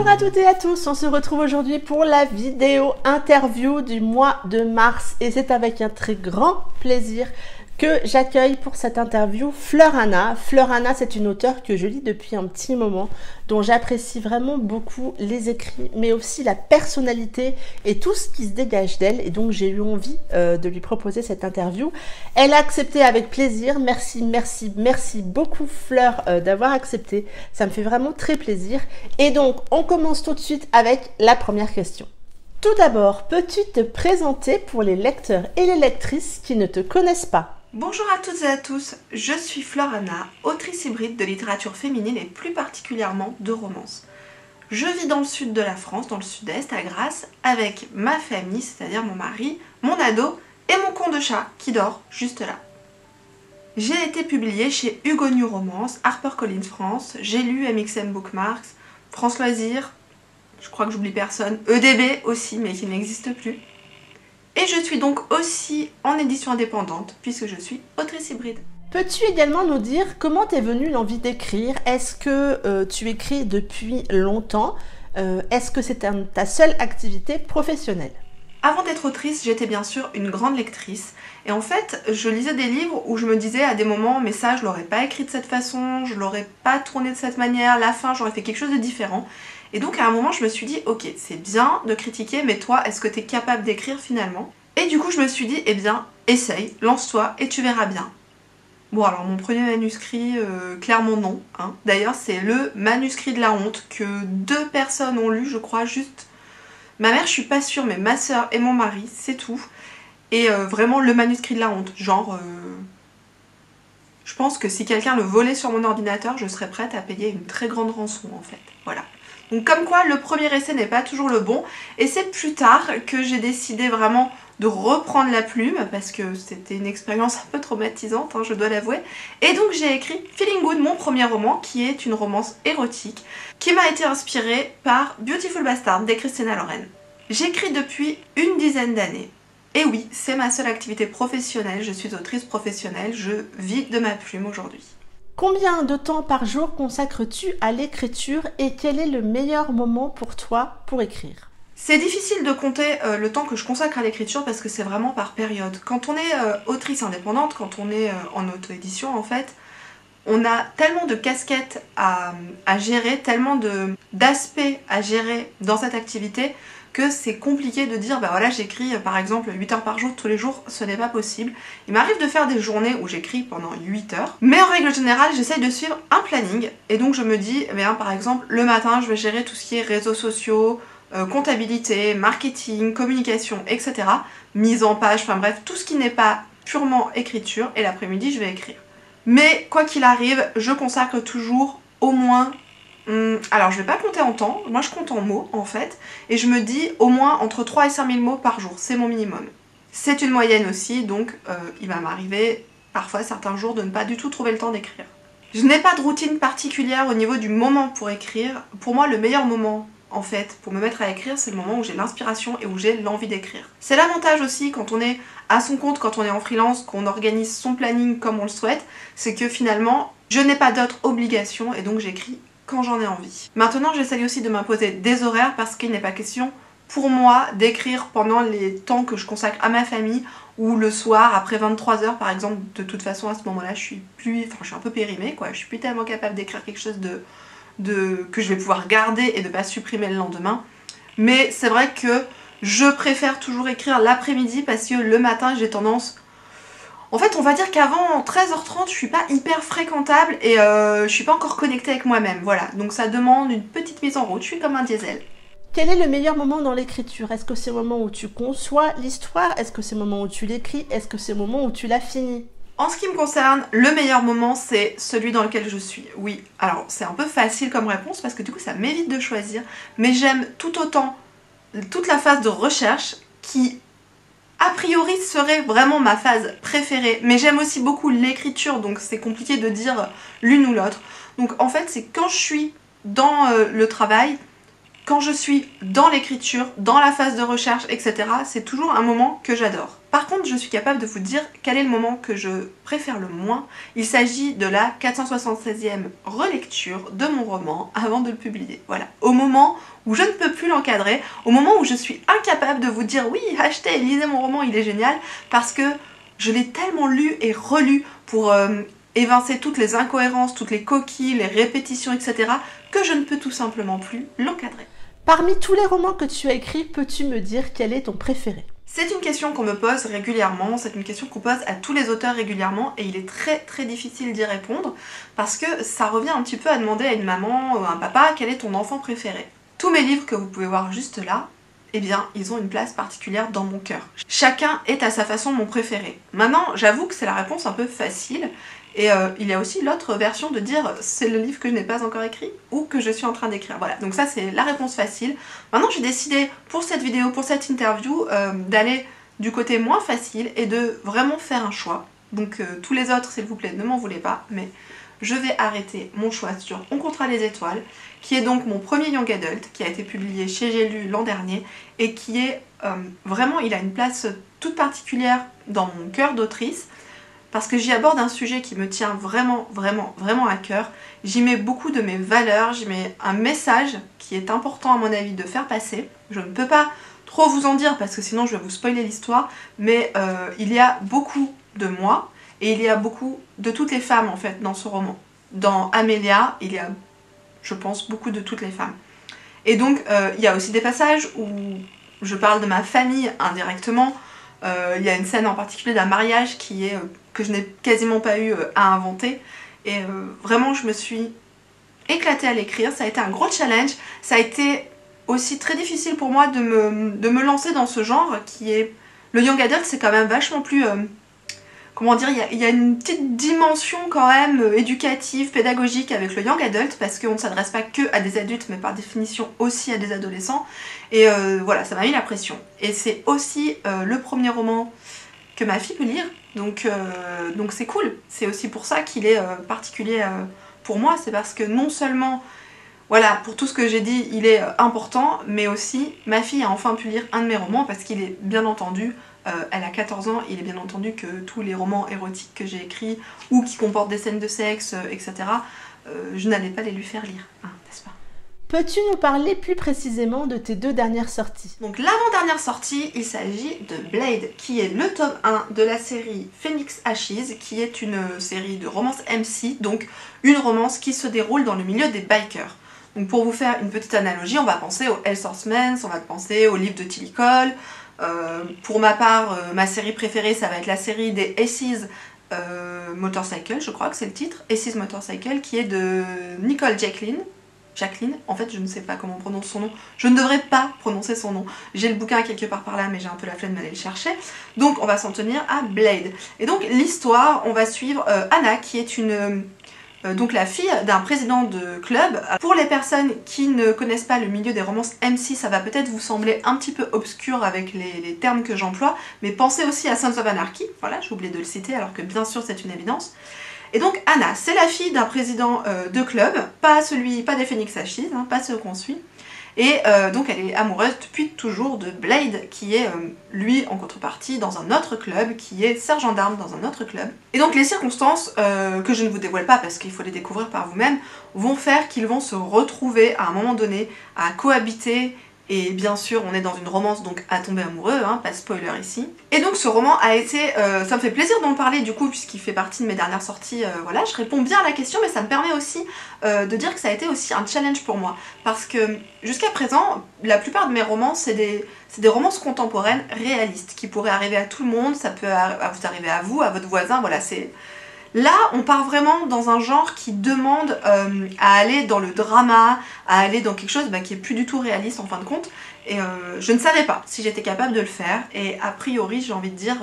Bonjour à toutes et à tous, on se retrouve aujourd'hui pour la vidéo interview du mois de mars et c'est avec un très grand plaisir que j'accueille pour cette interview Fleur Anna. Fleur Anna, c'est une auteure que je lis depuis un petit moment, dont j'apprécie vraiment beaucoup les écrits, mais aussi la personnalité et tout ce qui se dégage d'elle. Et donc j'ai eu envie de lui proposer cette interview. Elle a accepté avec plaisir. Merci beaucoup Fleur d'avoir accepté. Ça me fait vraiment très plaisir. Et donc on commence tout de suite avec la première question. Tout d'abord, peux-tu te présenter pour les lecteurs et les lectrices qui ne te connaissent pas ? Bonjour à toutes et à tous, je suis Fleur Anna, autrice hybride de littérature féminine et plus particulièrement de romance. Je vis dans le sud de la France, dans le sud-est, à Grasse, avec ma famille, c'est-à-dire mon mari, mon ado et mon con de chat qui dort juste là. J'ai été publiée chez Hugo New Romance, HarperCollins France, j'ai lu MXM Bookmarks, France Loisirs, je crois que j'oublie personne, EDB aussi mais qui n'existe plus. Et je suis donc aussi en édition indépendante puisque je suis autrice hybride. Peux-tu également nous dire comment t'es venue l'envie d'écrire? Est-ce que tu écris depuis longtemps? Est-ce que c'est ta seule activité professionnelle? Avant d'être autrice, j'étais bien sûr une grande lectrice. Et en fait, je lisais des livres où je me disais à des moments, mais ça, je l'aurais pas écrit de cette façon, je l'aurais pas tourné de cette manière, la fin, j'aurais fait quelque chose de différent. Et donc à un moment, je me suis dit, ok, c'est bien de critiquer, mais toi, est-ce que tu es capable d'écrire finalement? Et du coup, je me suis dit, eh bien, essaye, lance-toi et tu verras bien. Bon, alors mon premier manuscrit, clairement non. Hein. D'ailleurs, c'est le manuscrit de la honte que 2 personnes ont lu, je crois, juste. Ma mère, je suis pas sûre, mais ma soeur et mon mari, c'est tout. Et vraiment le manuscrit de la honte, genre... je pense que si quelqu'un le volait sur mon ordinateur, je serais prête à payer une très grande rançon en fait. Voilà. Donc comme quoi le premier essai n'est pas toujours le bon. Et c'est plus tard que j'ai décidé vraiment de reprendre la plume parce que c'était une expérience un peu traumatisante, hein, je dois l'avouer. Et donc j'ai écrit Feeling Good, mon premier roman, qui est une romance érotique, qui m'a été inspirée par Beautiful Bastard de Christina Loren. J'écris depuis une dizaine d'années. Et oui, c'est ma seule activité professionnelle, je suis autrice professionnelle, je vis de ma plume aujourd'hui. Combien de temps par jour consacres-tu à l'écriture et quel est le meilleur moment pour toi pour écrire? C'est difficile de compter le temps que je consacre à l'écriture parce que c'est vraiment par période. Quand on est autrice indépendante, quand on est en auto-édition en fait, on a tellement de casquettes à gérer, tellement d'aspects à gérer dans cette activité que c'est compliqué de dire bah voilà j'écris par exemple 8 heures par jour tous les jours, ce n'est pas possible. Il m'arrive de faire des journées où j'écris pendant 8 heures, mais en règle générale j'essaye de suivre un planning et donc je me dis eh bien, par exemple le matin je vais gérer tout ce qui est réseaux sociaux, comptabilité, marketing, communication, etc. Mise en page, enfin bref, tout ce qui n'est pas purement écriture et l'après-midi je vais écrire. Mais quoi qu'il arrive, je consacre toujours au moins... alors je vais pas compter en temps, moi je compte en mots en fait, et je me dis au moins entre 3 et 5 000 mots par jour, c'est mon minimum. C'est une moyenne aussi, donc il va m'arriver parfois certains jours de ne pas du tout trouver le temps d'écrire. Je n'ai pas de routine particulière au niveau du moment pour écrire. Pour moi le meilleur moment en fait pour me mettre à écrire c'est le moment où j'ai l'inspiration et où j'ai l'envie d'écrire. C'est l'avantage aussi quand on est à son compte, quand on est en freelance, qu'on organise son planning comme on le souhaite, c'est que finalement je n'ai pas d'autres obligations et donc j'écris quand j'en ai envie. Maintenant j'essaye aussi de m'imposer des horaires parce qu'il n'est pas question pour moi d'écrire pendant les temps que je consacre à ma famille ou le soir après 23 h par exemple. De toute façon à ce moment là je suis un peu périmée quoi, je suis plus tellement capable d'écrire quelque chose que je vais pouvoir garder et de pas supprimer le lendemain. Mais c'est vrai que je préfère toujours écrire l'après-midi parce que le matin j'ai tendance... En fait, on va dire qu'avant 13h30, je suis pas hyper fréquentable et je suis pas encore connectée avec moi-même, voilà. Donc ça demande une petite mise en route, je suis comme un diesel. Quel est le meilleur moment dans l'écriture? Est-ce que c'est le moment où tu conçois l'histoire? Est-ce que c'est le moment où tu l'écris? Est-ce que c'est le moment où tu l'as fini? En ce qui me concerne, le meilleur moment, c'est celui dans lequel je suis. Oui, alors c'est un peu facile comme réponse parce que du coup ça m'évite de choisir, mais j'aime tout autant toute la phase de recherche qui... a priori serait vraiment ma phase préférée, mais j'aime aussi beaucoup l'écriture, donc c'est compliqué de dire l'une ou l'autre. Donc en fait c'est quand je suis dans le travail, quand je suis dans l'écriture, dans la phase de recherche, etc., c'est toujours un moment que j'adore. Par contre, je suis capable de vous dire quel est le moment que je préfère le moins. Il s'agit de la 476e relecture de mon roman avant de le publier. Voilà, au moment où je ne peux plus l'encadrer, au moment où je suis incapable de vous dire oui, achetez, lisez mon roman, il est génial, parce que je l'ai tellement lu et relu pour évincer toutes les incohérences, toutes les coquilles, les répétitions, etc., que je ne peux tout simplement plus l'encadrer. Parmi tous les romans que tu as écrits, peux-tu me dire quel est ton préféré? C'est une question qu'on me pose régulièrement, c'est une question qu'on pose à tous les auteurs régulièrement et il est très difficile d'y répondre parce que ça revient un petit peu à demander à une maman ou à un papa quel est ton enfant préféré. Tous mes livres que vous pouvez voir juste là, eh bien, ils ont une place particulière dans mon cœur. Chacun est à sa façon mon préféré. Maintenant, j'avoue que c'est la réponse un peu facile. Et il y a aussi l'autre version de dire c'est le livre que je n'ai pas encore écrit ou que je suis en train d'écrire. Voilà, donc ça c'est la réponse facile. Maintenant j'ai décidé pour cette vidéo, pour cette interview, d'aller du côté moins facile et de vraiment faire un choix. Donc tous les autres, s'il vous plaît, ne m'en voulez pas, mais je vais arrêter mon choix sur On comptera les étoiles, qui est donc mon premier young adult, qui a été publié chez J'ai lu l'an dernier, et qui est vraiment, il a une place toute particulière dans mon cœur d'autrice, parce que j'y aborde un sujet qui me tient vraiment à cœur. J'y mets beaucoup de mes valeurs, j'y mets un message qui est important à mon avis de faire passer. Je ne peux pas trop vous en dire parce que sinon je vais vous spoiler l'histoire, mais il y a beaucoup de moi et il y a beaucoup de toutes les femmes en fait dans ce roman. Dans Amélia, il y a, je pense, beaucoup de toutes les femmes. Et donc il y a aussi des passages où je parle de ma famille indirectement. Il y a une scène en particulier d'un mariage qui est que je n'ai quasiment pas eu à inventer et vraiment je me suis éclatée à l'écrire. Ça a été un gros challenge, ça a été aussi très difficile pour moi de me lancer dans ce genre qui est... Le young adult c'est quand même vachement plus... comment dire, il y a une petite dimension quand même éducative, pédagogique avec le young adult parce qu'on ne s'adresse pas que à des adultes mais par définition aussi à des adolescents et voilà, ça m'a mis la pression. Et c'est aussi le premier roman que ma fille peut lire, donc c'est cool. C'est aussi pour ça qu'il est particulier pour moi, c'est parce que non seulement, voilà, pour tout ce que j'ai dit, il est important, mais aussi ma fille a enfin pu lire un de mes romans parce qu'il est bien entendu, elle a 14 ans, il est bien entendu que tous les romans érotiques que j'ai écrits ou qui comportent des scènes de sexe, etc., je n'allais pas les lui faire lire, hein, n'est-ce pas? Peux-tu nous parler plus précisément de tes 2 dernières sorties? Donc l'avant-dernière sortie, il s'agit de Blade, qui est le tome 1 de la série Phoenix Ashes, qui est une série de romance MC, donc une romance qui se déroule dans le milieu des bikers. Donc pour vous faire une petite analogie, on va penser aux Hell Swordsman, on va penser au livre de Tilly Cole. Pour ma part, ma série préférée, ça va être la série des Aces Motorcycle, je crois que c'est le titre, Aces Motorcycle, qui est de Nicole Jacqueline, en fait je ne sais pas comment on prononce son nom, je ne devrais pas prononcer son nom, j'ai le bouquin quelque part par là mais j'ai un peu la flemme d'aller le chercher, donc on va s'en tenir à Blade. Et donc l'histoire, on va suivre Anna qui est donc la fille d'un président de club. Pour les personnes qui ne connaissent pas le milieu des romances MC, ça va peut-être vous sembler un petit peu obscur avec les termes que j'emploie, mais pensez aussi à Sons of Anarchy, voilà j'ai oublié de le citer alors que bien sûr c'est une évidence. Et donc Anna, c'est la fille d'un président de club, pas des Phoenix Ashes, hein, pas ceux qu'on suit. Et donc elle est amoureuse depuis toujours de Blade, qui est lui en contrepartie dans un autre club, qui est sergent d'armes dans un autre club. Et donc les circonstances, que je ne vous dévoile pas parce qu'il faut les découvrir par vous-même, vont faire qu'ils vont se retrouver à un moment donné à cohabiter. Et bien sûr, on est dans une romance, donc à tomber amoureux, hein, pas de spoiler ici. Et donc ce roman a été... ça me fait plaisir d'en parler du coup, puisqu'il fait partie de mes dernières sorties, voilà, je réponds bien à la question, mais ça me permet aussi de dire que ça a été aussi un challenge pour moi. Parce que jusqu'à présent, la plupart de mes romans, c'est des romances contemporaines réalistes, qui pourraient arriver à tout le monde, ça peut vous arriver à vous, à votre voisin, voilà, c'est... Là, on part vraiment dans un genre qui demande à aller dans le drama, à aller dans quelque chose qui est plus du tout réaliste en fin de compte. Et je ne savais pas si j'étais capable de le faire. Et a priori, j'ai envie de dire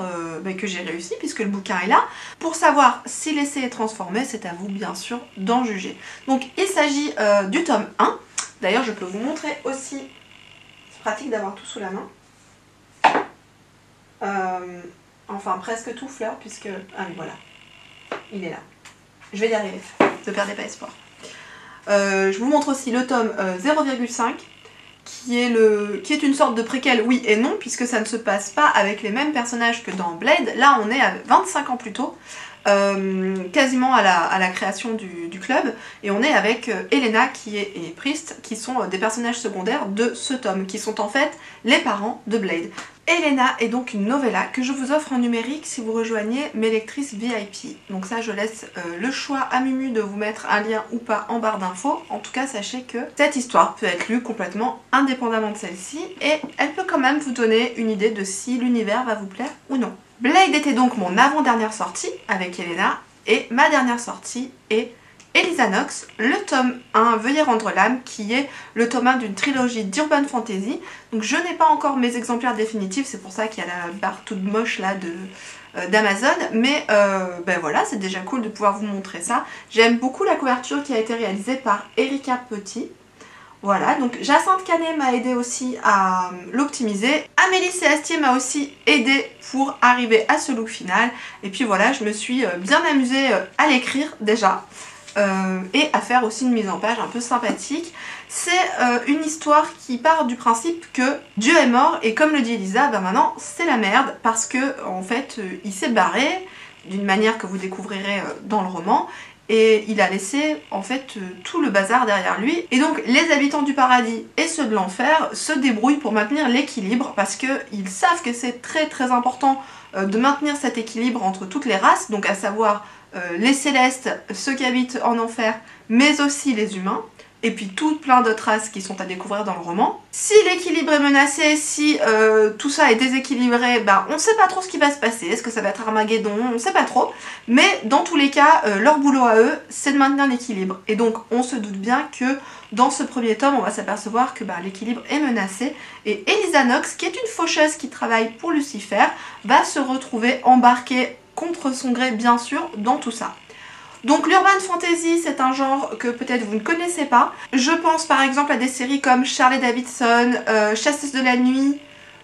que j'ai réussi puisque le bouquin est là. Pour savoir si l'essai est transformé, c'est à vous bien sûr d'en juger. Donc il s'agit du tome 1. D'ailleurs, je peux vous montrer aussi. C'est pratique d'avoir tout sous la main. Enfin, presque tout, Fleur, puisque... Ah oui, voilà. Il est là. Je vais y arriver, ne perdez pas espoir. Je vous montre aussi le tome 0,5 qui est une sorte de préquel, oui et non, puisque ça ne se passe pas avec les mêmes personnages que dans Blade. Là on est à 25 ans plus tôt, quasiment à la création du club, et on est avec Elena et Priest, qui sont des personnages secondaires de ce tome, qui sont en fait les parents de Blade. Elena est donc une novella que je vous offre en numérique si vous rejoignez mes lectrices VIP. Donc ça, je laisse le choix à Mumu de vous mettre un lien ou pas en barre d'infos. En tout cas, sachez que cette histoire peut être lue complètement indépendamment de celle-ci et elle peut quand même vous donner une idée de si l'univers va vous plaire ou non. Blade était donc mon avant-dernière sortie avec Elena et ma dernière sortie est Elisa Nox, le tome 1, Veuillez rendre l'âme, qui est le tome 1 d'une trilogie d'Urban Fantasy. Donc je n'ai pas encore mes exemplaires définitifs, c'est pour ça qu'il y a la barre toute moche là d'Amazon, mais ben voilà, c'est déjà cool de pouvoir vous montrer ça. J'aime beaucoup la couverture qui a été réalisée par Erika Petit. Voilà, donc Jacinthe Canet m'a aidé aussi à l'optimiser. Amélie Séastier m'a aussi aidé pour arriver à ce look final. Et puis voilà, je me suis bien amusée à l'écrire déjà. Et à faire aussi une mise en page un peu sympathique. C'est une histoire qui part du principe que Dieu est mort et comme le dit Elisa, ben maintenant c'est la merde parce que en fait il s'est barré d'une manière que vous découvrirez dans le roman et il a laissé en fait tout le bazar derrière lui et donc les habitants du paradis et ceux de l'enfer se débrouillent pour maintenir l'équilibre parce qu'ils savent que c'est très très important de maintenir cet équilibre entre toutes les races, donc à savoir les célestes, ceux qui habitent en enfer, mais aussi les humains, et puis tout plein d'autres races qui sont à découvrir dans le roman. Si l'équilibre est menacé, si tout ça est déséquilibré, ben on sait pas trop ce qui va se passer, est-ce que ça va être Armageddon, on sait pas trop, mais dans tous les cas, leur boulot à eux, c'est de maintenir l'équilibre. Et donc on se doute bien que dans ce premier tome, on va s'apercevoir que l'équilibre est menacé, et Elisa Nox, qui est une faucheuse qui travaille pour Lucifer, va se retrouver embarquée contre son gré bien sûr dans tout ça. Donc l'urban fantasy c'est un genre que peut-être vous ne connaissez pas. Je pense par exemple à des séries comme Charlie Davidson, Chasseuse de la nuit,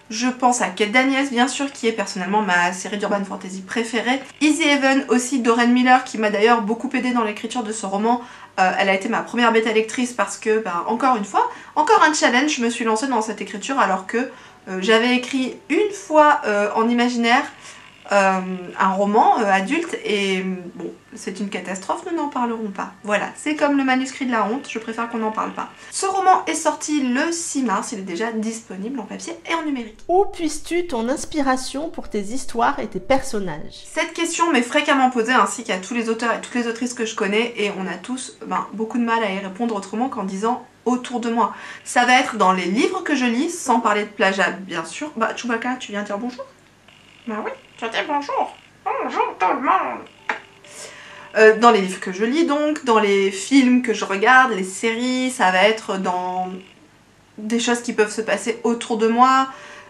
je pense à Kate Daniels bien sûr qui est personnellement ma série d'urban fantasy préférée. Easy Heaven aussi d'Oren Miller qui m'a d'ailleurs beaucoup aidé dans l'écriture de ce roman. Elle a été ma première bêta lectrice parce que encore une fois, encore un challenge, je me suis lancée dans cette écriture alors que j'avais écrit une fois en imaginaire un roman adulte et bon c'est une catastrophe, nous n'en parlerons pas. Voilà, c'est comme le manuscrit de la honte, je préfère qu'on n'en parle pas. Ce roman est sorti le 6 mars, il est déjà disponible en papier et en numérique. Où puisses-tu ton inspiration pour tes histoires et tes personnages? Cette question m'est fréquemment posée ainsi qu'à tous les auteurs et toutes les autrices que je connais et on a tous beaucoup de mal à y répondre autrement qu'en disant autour de moi. Ça va être dans les livres que je lis, sans parler de plagiat bien sûr. Chewbacca, tu viens dire bonjour? Bah oui, je dis bonjour. Bonjour tout le monde. Dans les livres que je lis donc, dans les films que je regarde, les séries, ça va être dans des choses qui peuvent se passer autour de moi,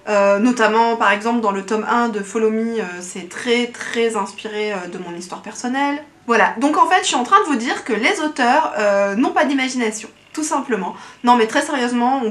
notamment par exemple dans le tome 1 de Follow Me, c'est très très inspiré de mon histoire personnelle. Voilà, donc en fait je suis en train de vous dire que les auteurs n'ont pas d'imagination, tout simplement. Non mais très sérieusement, on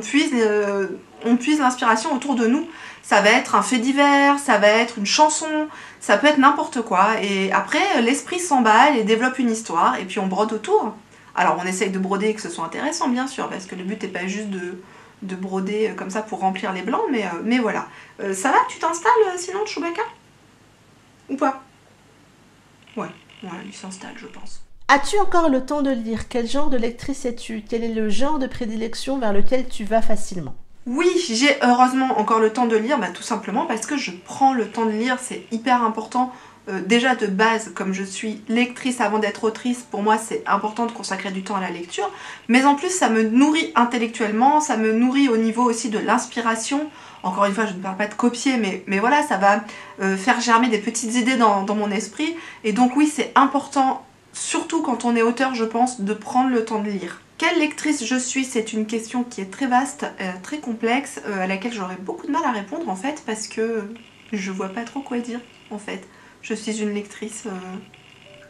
puise l'inspiration autour de nous. Ça va être un fait divers, ça va être une chanson, ça peut être n'importe quoi. Et après, l'esprit s'emballe et développe une histoire, et puis on brode autour. Alors on essaye de broder et que ce soit intéressant, bien sûr, parce que le but n'est pas juste de broder comme ça pour remplir les blancs, mais voilà. Ça va, tu t'installes sinon, Chewbacca? Ou pas? Ouais, il s'installe, je pense. As-tu encore le temps de lire? Quel genre de lectrice es-tu? Quel est le genre de prédilection vers lequel tu vas facilement? Oui, j'ai heureusement encore le temps de lire, tout simplement parce que je prends le temps de lire, c'est hyper important. Déjà de base, comme je suis lectrice avant d'être autrice, pour moi c'est important de consacrer du temps à la lecture, mais en plus ça me nourrit intellectuellement, ça me nourrit au niveau aussi de l'inspiration. Encore une fois, je ne parle pas de copier, mais voilà, ça va faire germer des petites idées dans mon esprit, et donc oui, c'est important, surtout quand on est auteur, je pense, de prendre le temps de lire. Quelle lectrice je suis, c'est une question qui est très vaste, très complexe, à laquelle j'aurais beaucoup de mal à répondre en fait, parce que je vois pas trop quoi dire en fait. Je suis une lectrice...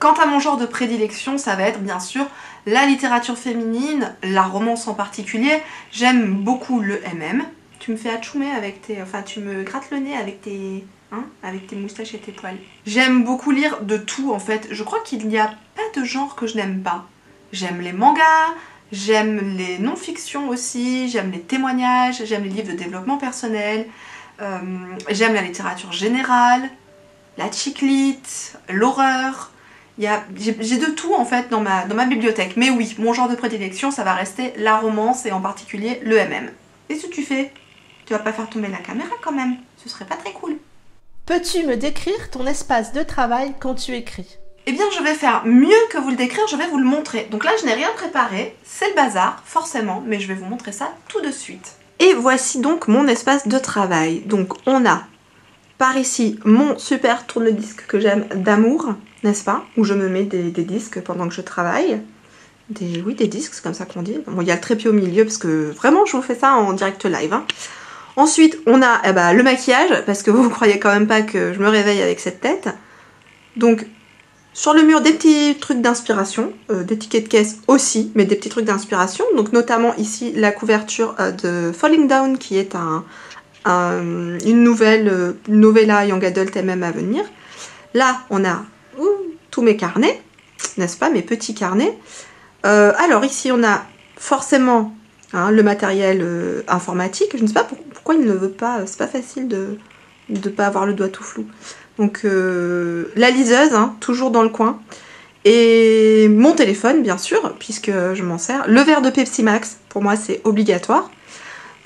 Quant à mon genre de prédilection, ça va être bien sûr la littérature féminine, la romance en particulier. J'aime beaucoup le MM. Tu me fais atchoumer avec tes... Enfin, tu me grattes le nez avec tes... avec tes moustaches et tes poils. J'aime beaucoup lire de tout en fait. Je crois qu'il n'y a pas de genre que je n'aime pas. J'aime les mangas, J'aime les non-fictions aussi, j'aime les témoignages, j'aime les livres de développement personnel, j'aime la littérature générale, la chick-lit, l'horreur. J'ai de tout en fait dans ma bibliothèque. Mais oui, mon genre de prédilection, ça va rester la romance et en particulier le MM. Qu'est-ce que tu fais? Tu vas pas faire tomber la caméra quand même, ce serait pas très cool. Peux-tu me décrire ton espace de travail quand tu écris? Eh bien, je vais faire mieux que vous le décrire, je vais vous le montrer. Donc là, je n'ai rien préparé, c'est le bazar, forcément, mais je vais vous montrer ça tout de suite. Et voici donc mon espace de travail. Donc on a par ici mon super tourne-disque que j'aime d'amour, n'est-ce pas? Où je me mets des disques pendant que je travaille. Oui, des disques, c'est comme ça qu'on dit. Bon, il y a le trépied au milieu parce que vraiment, je vous fais ça en direct live. Hein. Ensuite, on a le maquillage, parce que vous ne croyez quand même pas que je me réveille avec cette tête. Donc, sur le mur, des petits trucs d'inspiration, des tickets de caisse aussi, mais des petits trucs d'inspiration. Donc, notamment ici, la couverture de Falling Down, qui est une novella young adult MM à venir. Là, on a tous mes carnets, n'est-ce pas, mes petits carnets. Alors, ici, on a forcément le matériel informatique. Je ne sais pas pourquoi il ne veut pas, c'est pas facile de ne pas avoir le doigt tout flou. Donc la liseuse, toujours dans le coin. Et mon téléphone, bien sûr, puisque je m'en sers. Le verre de Pepsi Max, pour moi c'est obligatoire.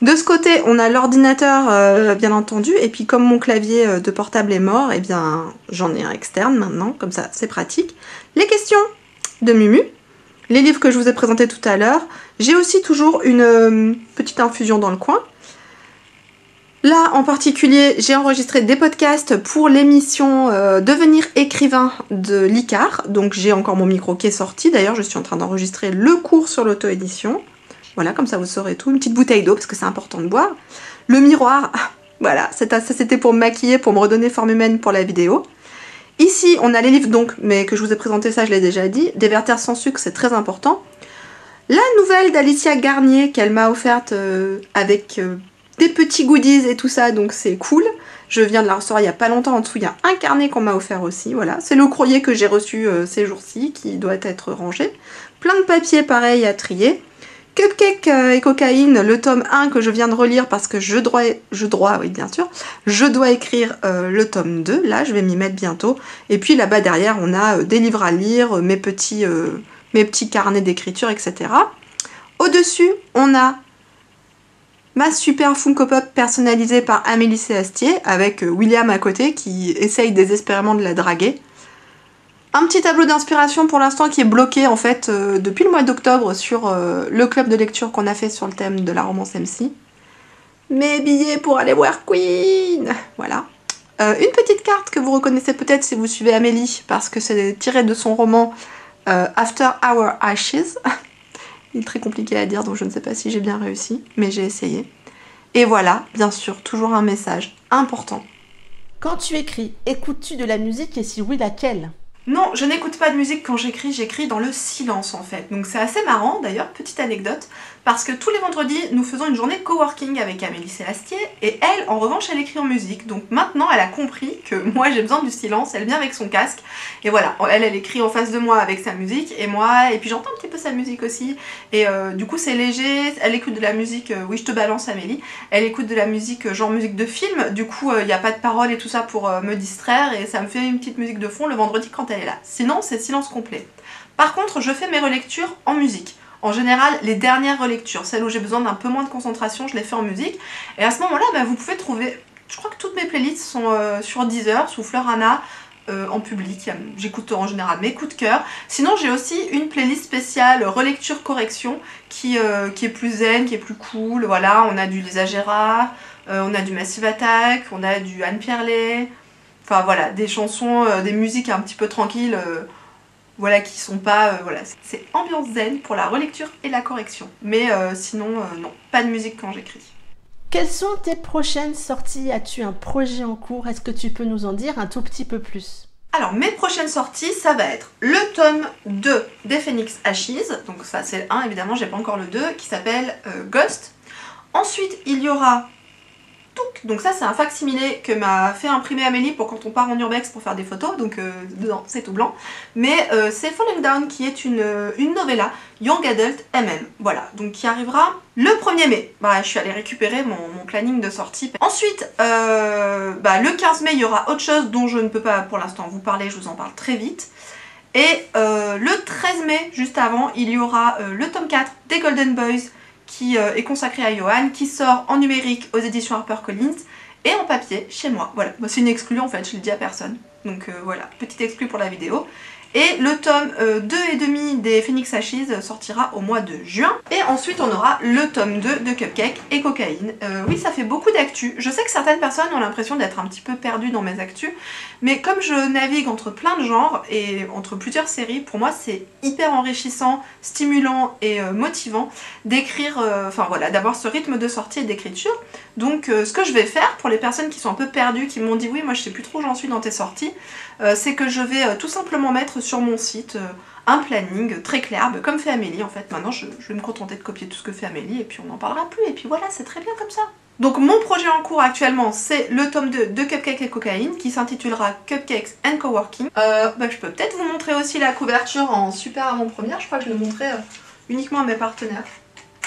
De ce côté, on a l'ordinateur, bien entendu. Et puis comme mon clavier de portable est mort, eh bien j'en ai un externe maintenant, comme ça c'est pratique. Les questions de Mumu. Les livres que je vous ai présentés tout à l'heure. J'ai aussi toujours une petite infusion dans le coin. Là, en particulier, j'ai enregistré des podcasts pour l'émission Devenir écrivain de l'ICAR. Donc j'ai encore mon micro qui est sorti. D'ailleurs, je suis en train d'enregistrer le cours sur l'auto-édition. Voilà, comme ça vous saurez tout. Une petite bouteille d'eau, parce que c'est important de boire. Le miroir, voilà, ça c'était pour me maquiller, pour me redonner forme humaine pour la vidéo. Ici, on a les livres donc, mais que je vous ai présenté, ça je l'ai déjà dit. Des Werther sans sucre, c'est très important. La nouvelle d'Alicia Garnier qu'elle m'a offerte avec des petits goodies et tout ça, donc c'est cool. Je viens de la recevoir il n'y a pas longtemps. En dessous, il y a un carnet qu'on m'a offert aussi. Voilà, c'est le courrier que j'ai reçu ces jours-ci, qui doit être rangé. Plein de papiers pareil à trier. Cupcake et cocaïne, le tome 1 que je viens de relire parce que je dois écrire le tome 2, là je vais m'y mettre bientôt. Et puis là-bas derrière on a des livres à lire, mes petits carnets d'écriture, etc. Au-dessus on a ma super Funko Pop personnalisée par Amélie Séastier avec William à côté qui essaye désespérément de la draguer. Un petit tableau d'inspiration pour l'instant qui est bloqué en fait depuis le mois d'octobre sur le club de lecture qu'on a fait sur le thème de la romance MC. Mes billets pour aller voir Queen. Voilà. Une petite carte que vous reconnaissez peut-être si vous suivez Amélie parce que c'est tiré de son roman After Our Ashes. Il est très compliqué à dire donc je ne sais pas si j'ai bien réussi mais j'ai essayé. Et voilà, bien sûr, toujours un message important. Quand tu écris, écoutes-tu de la musique et si oui, laquelle? Non, je n'écoute pas de musique quand j'écris dans le silence en fait. Donc c'est assez marrant d'ailleurs, petite anecdote, parce que tous les vendredis nous faisons une journée coworking avec Amélie Séastier et elle en revanche elle écrit en musique. Donc maintenant elle a compris que moi j'ai besoin du silence, elle vient avec son casque et voilà, elle écrit en face de moi avec sa musique et moi, et puis j'entends un petit peu sa musique aussi et du coup c'est léger, elle écoute de la musique, oui je te balance Amélie, elle écoute de la musique genre musique de film, du coup il n'y a pas de paroles et tout ça pour me distraire et ça me fait une petite musique de fond le vendredi quand elle est là. Sinon c'est silence complet. Par contre je fais mes relectures en musique. En général, les dernières relectures, celles où j'ai besoin d'un peu moins de concentration, je les fais en musique. Et à ce moment-là, vous pouvez trouver, je crois que toutes mes playlists sont sur Deezer, sous Fleur Anna, en public. J'écoute en général mes coups de cœur. Sinon, j'ai aussi une playlist spéciale relecture-correction qui est plus zen, qui est plus cool. Voilà, on a du Lisa Gérard, on a du Massive Attack, on a du Anne Pierlet. Enfin voilà, des chansons, des musiques un petit peu tranquilles. Voilà, qui sont pas... voilà, c'est ambiance zen pour la relecture et la correction. Mais sinon, non, pas de musique quand j'écris. Quelles sont tes prochaines sorties? As-tu un projet en cours? Est-ce que tu peux nous en dire un tout petit peu plus? Alors, mes prochaines sorties, ça va être le tome 2 des Phoenix Ashes. Donc ça, c'est le 1, évidemment, j'ai pas encore le 2, qui s'appelle Ghost. Ensuite, il y aura Donc ça c'est un facsimilé que m'a fait imprimer Amélie pour quand on part en urbex pour faire des photos, donc dedans c'est tout blanc. Mais c'est Falling Down qui est une novella Young Adult MM, voilà, donc qui arrivera le 1er mai. Bah, je suis allée récupérer mon planning de sortie. Ensuite, le 15 mai il y aura autre chose dont je ne peux pas pour l'instant vous parler, je vous en parle très vite. Et le 13 mai, juste avant, il y aura le tome 4 des Golden Boys qui est consacré à Johan, qui sort en numérique aux éditions HarperCollins et en papier chez moi. Voilà, moi c'est une exclue en fait, je l'ai dit à personne. Donc voilà, petite exclue pour la vidéo. Et le tome 2,5 des Phoenix Ashes sortira au mois de juin. Et ensuite on aura le tome 2 de Cupcake et Cocaïne. Oui, ça fait beaucoup d'actu. Je sais que certaines personnes ont l'impression d'être un petit peu perdues dans mes actus. Mais comme je navigue entre plein de genres et entre plusieurs séries, pour moi c'est hyper enrichissant, stimulant et motivant d'écrire, d'avoir ce rythme de sortie et d'écriture. Donc ce que je vais faire pour les personnes qui sont un peu perdues, qui m'ont dit oui moi je sais plus trop où j'en suis dans tes sorties, c'est que je vais tout simplement mettre sur mon site un planning très clair, comme fait Amélie en fait. Maintenant je vais me contenter de copier tout ce que fait Amélie et puis on n'en parlera plus et puis voilà, c'est très bien comme ça. Donc mon projet en cours actuellement c'est le tome 2 de Cupcake et Cocaïne qui s'intitulera Cupcakes and Coworking. Je peux peut-être vous montrer aussi la couverture en super avant-première, je crois que je l'ai montré uniquement à mes partenaires.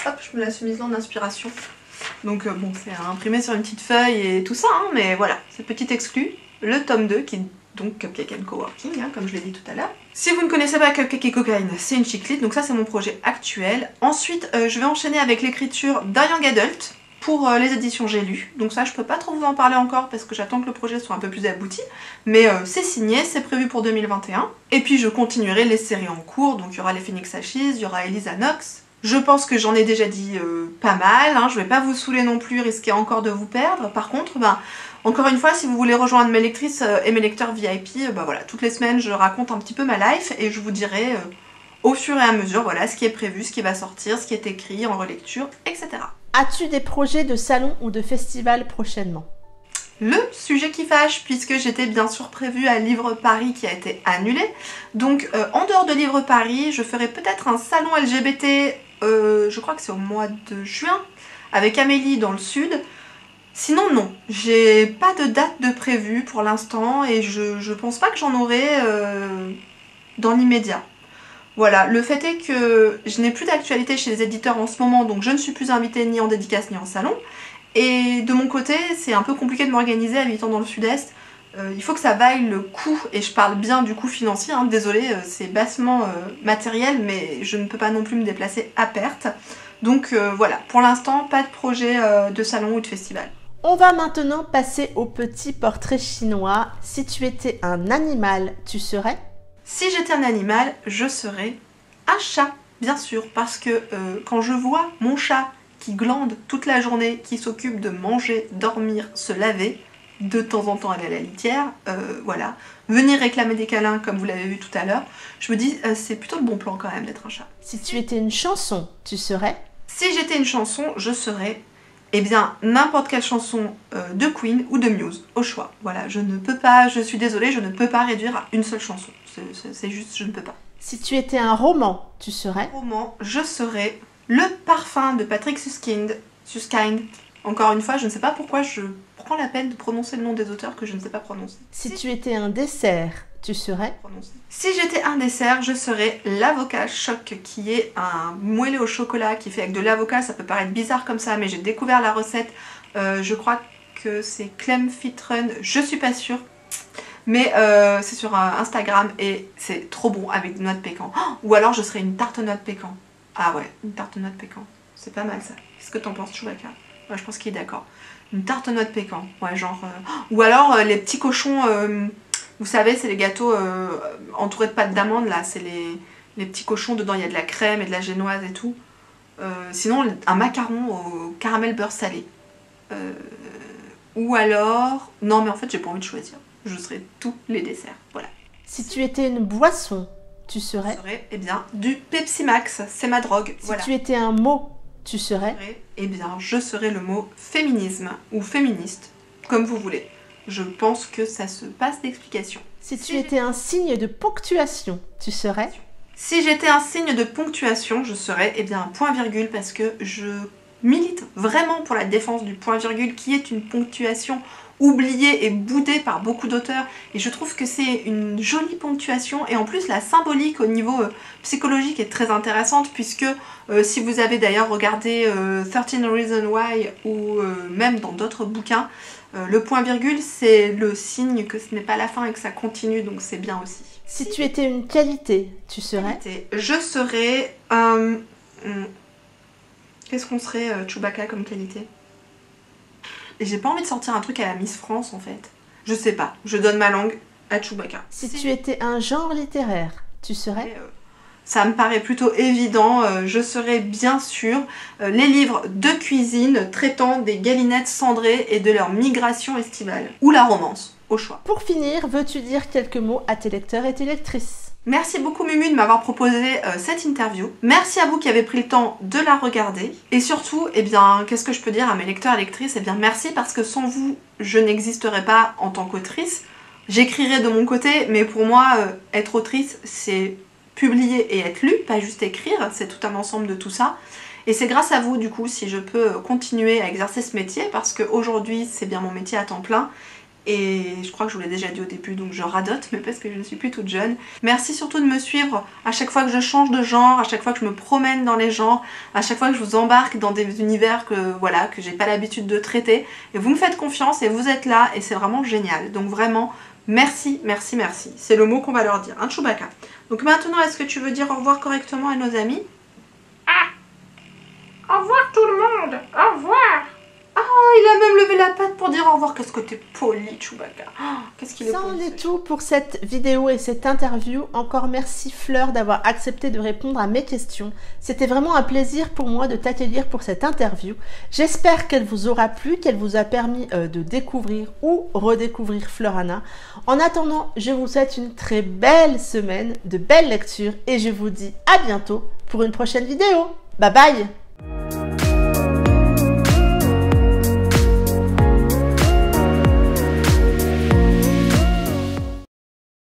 Hop, je me la suis mise là en inspiration. Donc bon, c'est imprimé sur une petite feuille et tout ça, hein, mais voilà, c'est petit exclu. Le tome 2 qui est donc Cupcake and Coworking, hein, comme je l'ai dit tout à l'heure. Si vous ne connaissez pas Cupcake et Cocaïne, c'est une chiclite, donc ça c'est mon projet actuel. Ensuite, je vais enchaîner avec l'écriture d'un Young Adult pour les éditions J'ai lu. Donc ça je peux pas trop vous en parler encore parce que j'attends que le projet soit un peu plus abouti. Mais c'est signé, c'est prévu pour 2021. Et puis je continuerai les séries en cours, donc il y aura les Phoenix Ashes, il y aura Elisa Knox. Je pense que j'en ai déjà dit pas mal, hein, je vais pas vous saouler non plus, risquer encore de vous perdre. Par contre, encore une fois, si vous voulez rejoindre mes lectrices et mes lecteurs VIP, voilà, toutes les semaines je raconte un petit peu ma life et je vous dirai au fur et à mesure, voilà, ce qui est prévu, ce qui va sortir, ce qui est écrit en relecture, etc. As-tu des projets de salon ou de festival prochainement? Le sujet qui fâche, puisque j'étais bien sûr prévue à Livre Paris qui a été annulé. Donc en dehors de Livre Paris, je ferai peut-être un salon LGBT, je crois que c'est au mois de juin, avec Amélie dans le sud. Sinon non, j'ai pas de date de prévue pour l'instant et je pense pas que j'en aurai dans l'immédiat. Voilà, le fait est que je n'ai plus d'actualité chez les éditeurs en ce moment, donc je ne suis plus invitée ni en dédicace ni en salon. Et de mon côté, c'est un peu compliqué de m'organiser habitant dans le sud-est. Il faut que ça vaille le coût, et je parle bien du coût financier, hein, désolée, c'est bassement matériel, mais je ne peux pas non plus me déplacer à perte. Donc voilà, pour l'instant, pas de projet de salon ou de festival. On va maintenant passer au petit portrait chinois. Si tu étais un animal, tu serais? Si j'étais un animal, je serais un chat, bien sûr, parce que quand je vois mon chat qui glande toute la journée, qui s'occupe de manger, dormir, se laver, de temps en temps aller à la litière, voilà, venir réclamer des câlins comme vous l'avez vu tout à l'heure, je me dis c'est plutôt le bon plan quand même d'être un chat. Si tu étais une chanson, tu serais? Si j'étais une chanson, je serais, eh bien, n'importe quelle chanson de Queen ou de Muse, au choix. Voilà, je ne peux pas, je suis désolée, je ne peux pas réduire à une seule chanson. C'est juste, je ne peux pas. Si tu étais un roman, tu serais? Roman, je serais Le Parfum de Patrick Suskind. Encore une fois, je ne sais pas pourquoi je prends la peine de prononcer le nom des auteurs que je ne sais pas prononcer. Si tu étais un dessert, tu serais? Si j'étais un dessert, je serais l'avocat choc, qui est un moelleux au chocolat qui est fait avec de l'avocat. Ça peut paraître bizarre comme ça, mais j'ai découvert la recette. Je crois que c'est Clem Fit Run, je suis pas sûre. Mais c'est sur Instagram et c'est trop bon avec des noix de pécan. Oh, ou alors je serais une tarte aux noix de pécan. Ah ouais, une tarte aux noix de pécan. C'est pas mal ça. Qu'est-ce que t'en penses, Chewbacca? Ouais, je pense qu'il est d'accord. Une tarte aux noix de pécan. Ouais, genre... Ou alors les petits cochons... vous savez, c'est les gâteaux entourés de pâte d'amande, là. C'est les petits cochons, dedans il y a de la crème et de la génoise et tout. Sinon, un macaron au caramel beurre salé. Ou alors... Non, mais en fait, j'ai pas envie de choisir. Je serais tous les desserts, voilà. Si tu étais une boisson, tu serais? Je serais, eh bien, du Pepsi Max, c'est ma drogue. Si voilà. tu étais un mot, tu serais? Eh bien, je serais le mot féminisme ou féministe, comme vous voulez. Je pense que ça se passe d'explication. Si tu étais un signe de ponctuation, tu serais? Si j'étais un signe de ponctuation, je serais, eh bien, un point virgule, parce que je milite vraiment pour la défense du point-virgule, qui est une ponctuation oubliée et boudée par beaucoup d'auteurs, et je trouve que c'est une jolie ponctuation, et en plus la symbolique au niveau psychologique est très intéressante, puisque si vous avez d'ailleurs regardé 13 Reasons Why ou même dans d'autres bouquins, le point-virgule c'est le signe que ce n'est pas la fin et que ça continue, donc c'est bien aussi. Si tu étais une qualité, tu serais? Je serais... Qu'est-ce qu'on serait Chewbacca comme qualité? Et j'ai pas envie de sortir un truc à la Miss France en fait. Je sais pas, je donne ma langue à Chewbacca. Si tu étais un genre littéraire, tu serais? Ça me paraît plutôt évident, je serais bien sûr les livres de cuisine traitant des galinettes cendrées et de leur migration estivale. Ou la romance, au choix. Pour finir, veux-tu dire quelques mots à tes lecteurs et tes lectrices? Merci beaucoup Mumu de m'avoir proposé cette interview. Merci à vous qui avez pris le temps de la regarder. Et surtout, eh bien, qu'est-ce que je peux dire à mes lecteurs et lectrices? Eh bien, merci parce que sans vous, je n'existerais pas en tant qu'autrice. J'écrirais de mon côté, mais pour moi, être autrice, c'est publier et être lu, pas juste écrire. C'est tout un ensemble de tout ça. Et c'est grâce à vous, du coup, si je peux continuer à exercer ce métier, parce qu'aujourd'hui, c'est bien mon métier à temps plein. Et je crois que je vous l'ai déjà dit au début, donc je radote, mais parce que je ne suis plus toute jeune. Merci surtout de me suivre à chaque fois que je change de genre, à chaque fois que je me promène dans les genres, à chaque fois que je vous embarque dans des univers que voilà, que j'ai pas l'habitude de traiter. Et vous me faites confiance et vous êtes là et c'est vraiment génial. Donc vraiment, merci, merci, merci. C'est le mot qu'on va leur dire, hein, Chewbacca. Donc maintenant, est-ce que tu veux dire au revoir correctement à nos amis? Ah! Au revoir tout le monde! Au revoir! Oh, il a même levé la patte pour dire au revoir. Qu'est-ce que t'es poli, Chewbacca. Oh, qu'est-ce qu'il est Ça poli. en est tout pour cette vidéo et cette interview. Encore merci Fleur d'avoir accepté de répondre à mes questions. C'était vraiment un plaisir pour moi de t'accueillir pour cette interview. J'espère qu'elle vous aura plu, qu'elle vous a permis de découvrir ou redécouvrir Fleurana. En attendant, je vous souhaite une très belle semaine, de belles lectures et je vous dis à bientôt pour une prochaine vidéo. Bye bye!